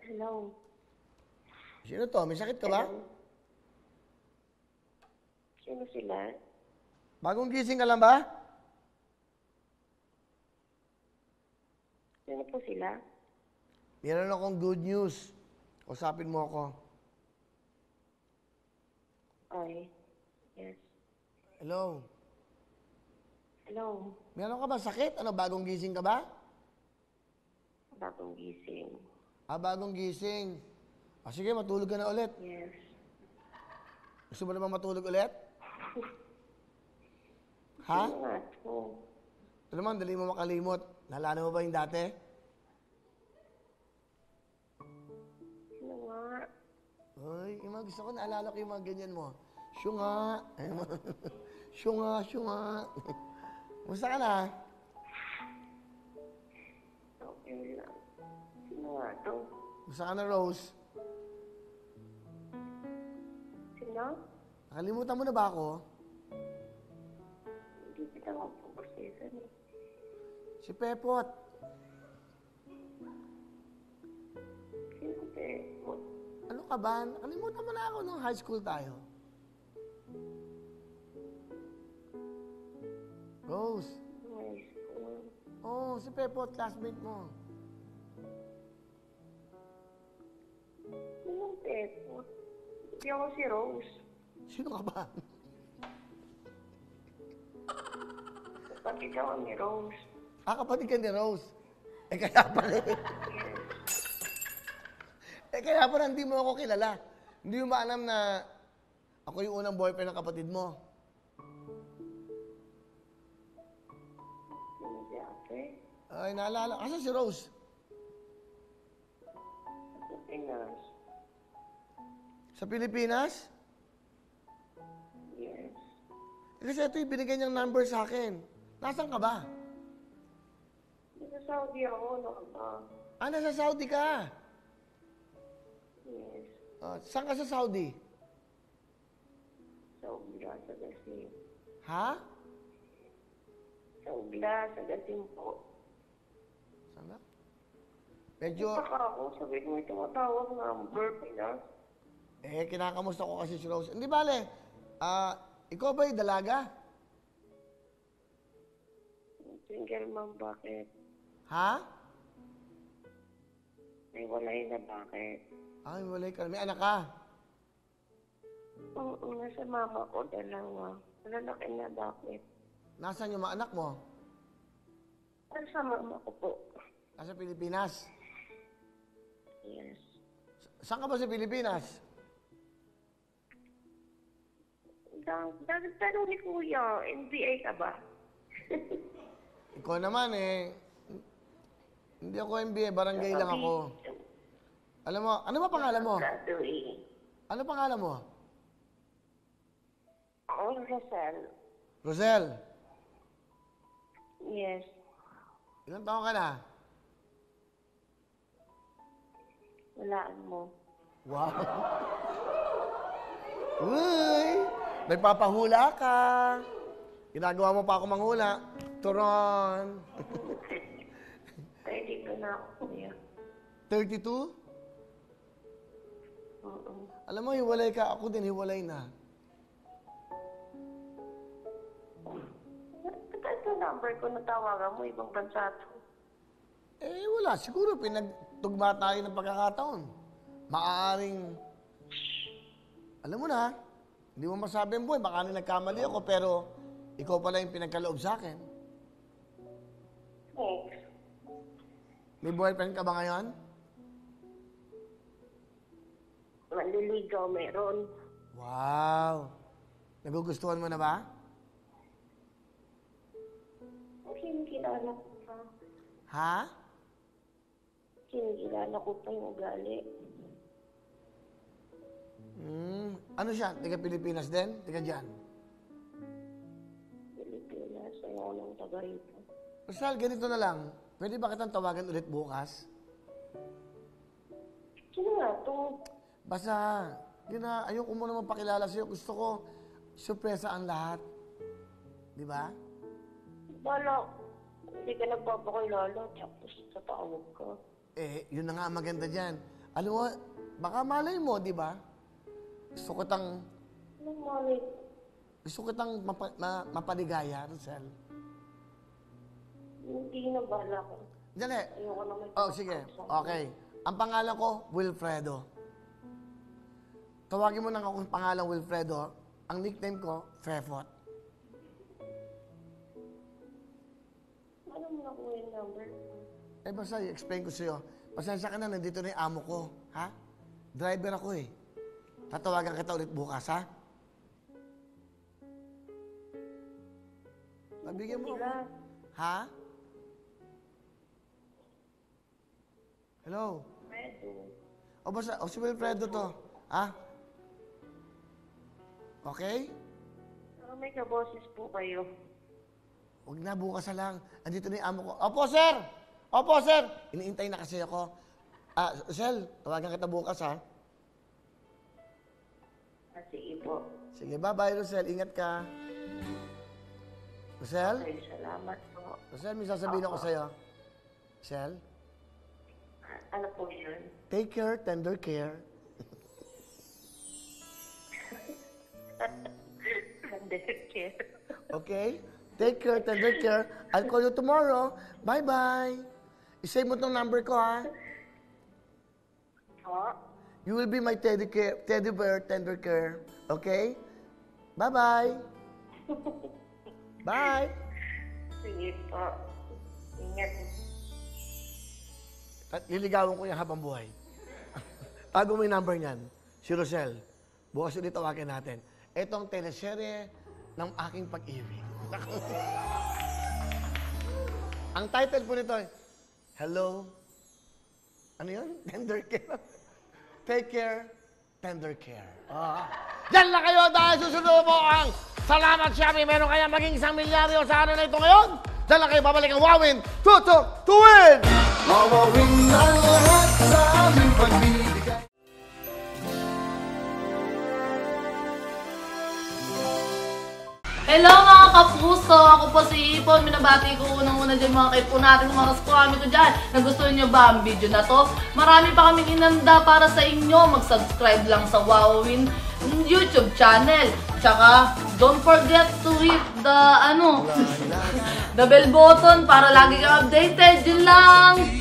Hello. Sino to? May sakit ka ba? Hello. Sino sila? Bagong gising ka lang ba? Sino po sila? Meron akong good news. Usapin mo ako. Ay. Yes. Hello? Hello. Meron ka ba sakit? Ano, bagong gising ka ba? Bagong gising. Bagong gising. Sige, matulog ka na ulit. Yes. Gusto mo naman matulog ulit? Ha? Sino nga to? Ito naman, dali mo makalimot. Nalala mo ba yung dati? Sino nga? Uy, yung mga gusto ko, naalala ko yung mga ganyan mo. Syunga. Syunga, syunga. Musta ka na? Okay lang. Sino nga to? Musta ka na, Rose? Sino? Nakalimutan mo na ba ako? Hindi kita mapupusisan eh. Si Pepot. Sino po? Ano ka ba? Nakalimutan mo na ako nung high school tayo. Rose. High school. Oh, si Pepot, classmate mo. Sinong Pepo? Hindi ako si Rose. Sino ka ba? Kapatid ako ni Rose. Kapatid ka ni Rose. Kaya pala Yes. kaya pala hindi mo ako kilala. Hindi mo ba alam na ako yung unang boyfriend ng kapatid mo? Sino si ate? Ay, naalala. Asa si Rose? Sa Pinas. Sa Pilipinas? Yes. Kasi ito yung binigay niyang number sa akin. Nasaan ka ba? Nasa Saudi ako, ano ka ba? Nasa Saudi ka. Yes. Saan ka sa Saudi? Sa Ugla, sa Gasim. Ha? Sa Ugla, sa Gasim po. Saan ba? Medyo, Saka ako, sabi ko may tumatawag number, Pinas. kinakamusta ko kasi si Rose. Hindi bale, ikaw ba'y dalaga? Single mom, bakit? Ha? May walay na bakit? Ay, walay ka. May anak ka. Oo, nasa mama ko, dalawa. Lalaki na bakit? Nasaan yung mga anak mo? Nasa mama ko po. Nasa Pilipinas. Yes. Saan ka ba sa Pilipinas? Dapat tanong ni Kuya, NBA ka ba? Ikaw naman hindi ako MBA, barangay lang ako. Alam mo, ano ba pangalan mo? Graduate. Ano pangalan mo? Ako, Rosel. Rosel, Yes. ilang taon ka na? Walaan mo. Wow! Uy! Nagpapahula ka! Ginagawa mo pa ako manghula. Turon! Ready ko na ako, Kuya. 32? Oo. Alam mo, hiwalay ka. Ako din, hiwalay na. Ba't ito number ko natawagan mo, ibang bansa to? Wala. Siguro pinagtugma tayo ng pagkakataon. Maaaring, alam mo na, hindi mo masabi ang buhay. Baka nagkamali ako, pero ikaw pala yung pinagkaloob sa akin. Thanks. May boyfriend ka ba ngayon? Manliligaw meron. Wow! Nagugustuhan mo na ba? Kinikilala ko pa. Ha? Kinikilala ko pa yung ugali. Ano siya? Tiga Pilipinas din? Tiga dyan? Pilipinas, ayaw ng taga rito. Rizal, ganito na lang. Pwede ba kitang tawagan ulit bukas? Sino nga to? Basta, yun na, ayoko mo naman pakilala sa'yo. Gusto ko, sorpresa ang lahat. Di ba? Bala, hindi ka nagpapakilala, tapos tatawag ka. Yun na nga ang maganda dyan. Alam mo, baka malay mo, di ba? Gusto ko tang Anong malay? mapaligaya, Rosel. Hindi na bala ko. Dali. Ayoko na may Oh, sige. Okay. Ang pangalan ko, Wilfredo. Tawagin mo lang akong pangalan Wilfredo. Ang nickname ko, Fefot. Ano mo na kuha yung number? Eh, basta i-explain ko sa'yo. Pasensya ka na, nandito na yung amo ko. Ha? Driver ako eh. Tatawagan kita ulit bukas, ha? Nabigyan mo ako. Sila. Ha? Hello? Fredo. O basta, si Wilfredo to. Ha? Okay? May kaboses po kayo. Huwag na, bukas na lang. Andito na yung amo ko. Opo, sir! Opo, sir! Iniintay na kasi ako. Sel, tawagan kita bukas, ha? Sige po. Sige, bye-bye, Rosel. Ingat ka. Rosel? Ay, salamat po. Rosel, may sasabihin ako sa'yo. Rosel? Ano po yun? Take care, tender care. Undercare. Okay? Take care, tender care. I'll call you tomorrow. Bye-bye. I-save mo tong number ko, ha? Po? You will be my teddy bear, tender care. Okay? Bye-bye. Bye. Sige po. Ingat. At liligawan ko yung habang buhay. Tago mo yung number niyan. Si Rosel. Bukas ulit tawagan natin. Ito ang teleserye ng aking pag-ibig. Ang title po nito ay, Hello? Ano yun? Tender care. Take care, tender care. Diyan na kayo dahil susunod po ang Salamat Shopee. Meron kaya maging 1 milyaryo sa ano na ito ngayon? Diyan na kayo babalik ang Wawin. Tutok to win! Mawawin ang lahat sa aming pagbibigay. Hello mga kapuso! Ako po si Ipon. Minabati ko unang-una dyan mga kaipo natin, mga kaskwami ko dyan. Nagustuhan nyo ba ang video na to? Marami pa kaming inanda para sa inyo. Mag-subscribe lang sa Wowin YouTube channel. Tsaka, don't forget to hit the, the bell button para lagi kang updated. Yun lang!